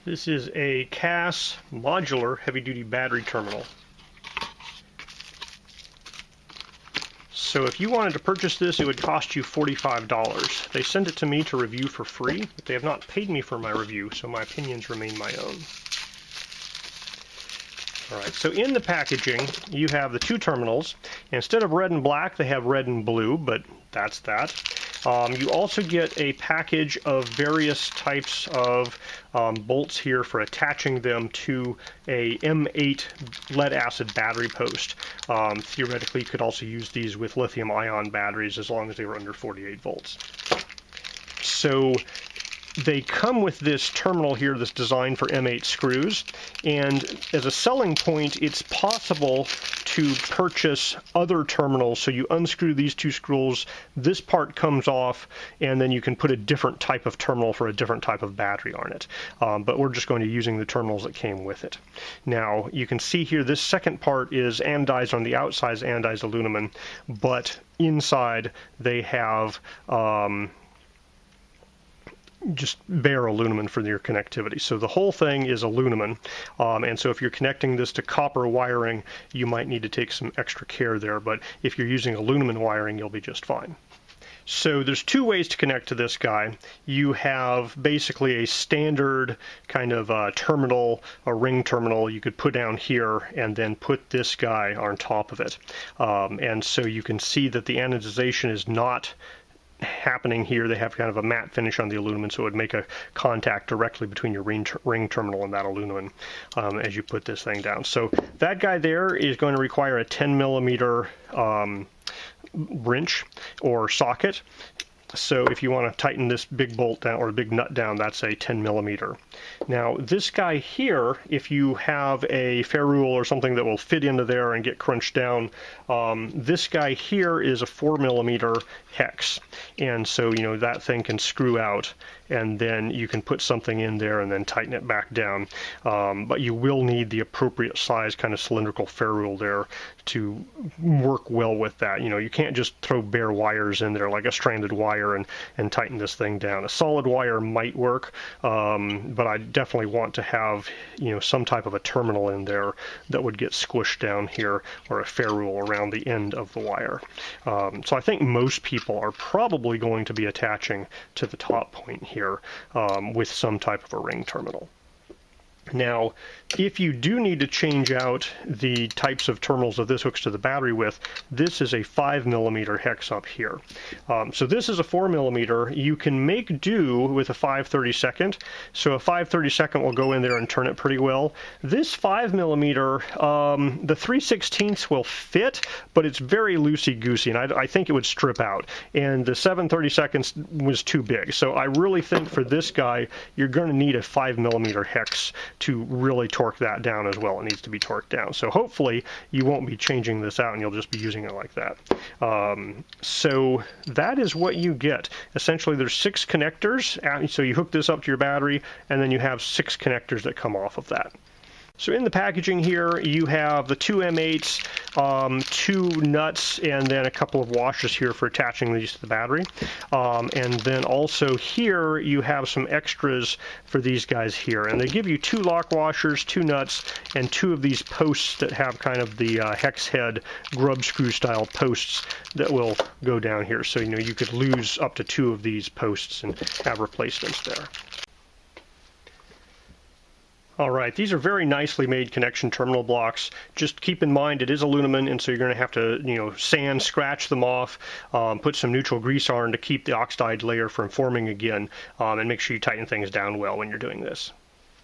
This is a KAAS modular heavy-duty battery terminal. So if you wanted to purchase this, it would cost you $45. They sent it to me to review for free, but they have not paid me for my review, so my opinions remain my own. Alright, so in the packaging, you have the two terminals. Instead of red and black, they have red and blue, but that's that. You also get a package of various types of bolts here for attaching them to a M8 lead-acid battery post. Theoretically, you could also use these with lithium-ion batteries as long as they were under 48 volts. So they come with this terminal here that's designed for M8 screws, and as a selling point, it's possible to purchase other terminals. So you unscrew these two screws, this part comes off, and then you can put a different type of terminal for a different type of battery on it. But we're just going to be using the terminals that came with it. Now, you can see here this second part is anodized on the outside, is anodized aluminum, but inside they have just bare aluminum for your connectivity. So the whole thing is aluminum, and so if you're connecting this to copper wiring, you might need to take some extra care there, but if you're using aluminum wiring, you'll be just fine. So there's two ways to connect to this guy. You have basically a standard kind of terminal, a ring terminal you could put down here and then put this guy on top of it. And so you can see that the anodization is not happening here. They have kind of a matte finish on the aluminum, so it would make a contact directly between your ring terminal and that aluminum as you put this thing down. So that guy there is going to require a 10 millimeter wrench or socket. So if you want to tighten this big bolt down or big nut down, that's a 10 millimeter. Now this guy here, if you have a ferrule or something that will fit into there and get crunched down, this guy here is a 4 millimeter hex. And so, you know, that thing can screw out, and then you can put something in there and then tighten it back down. But you will need the appropriate size kind of cylindrical ferrule there to work well with that. You know, you can't just throw bare wires in there like a stranded wire and tighten this thing down. A solid wire might work, but I definitely want to have, you know, some type of a terminal in there that would get squished down here, or a ferrule around the end of the wire. So I think most people are probably going to be attaching to the top point here with some type of a ring terminal. Now, if you do need to change out the types of terminals that this hooks to the battery with, this is a 5 millimeter hex up here. So this is a 4 millimeter. You can make do with a 5/32. So a 5/32 will go in there and turn it pretty well. This 5 millimeter, the 3/16 will fit, but it's very loosey-goosey, and I think it would strip out. And the 7/32 was too big. So I really think for this guy, you're going to need a 5 millimeter hex to really torque that down as well. It needs to be torqued down. So hopefully you won't be changing this out and you'll just be using it like that. So that is what you get. Essentially there's 6 connectors, so you hook this up to your battery and then you have 6 connectors that come off of that. So in the packaging here, you have the 2 M8s, 2 nuts, and then a couple of washers here for attaching these to the battery. And then also here, you have some extras for these guys here. And they give you 2 lock washers, 2 nuts, and 2 of these posts that have kind of the hex head grub screw style posts that will go down here. So, you know, you could lose up to 2 of these posts and have replacements there. Alright, these are very nicely made connection terminal blocks. Just keep in mind it is aluminum, and so you're going to have to, you know, sand, scratch them off, put some neutral grease on to keep the oxide layer from forming again, and make sure you tighten things down well when you're doing this.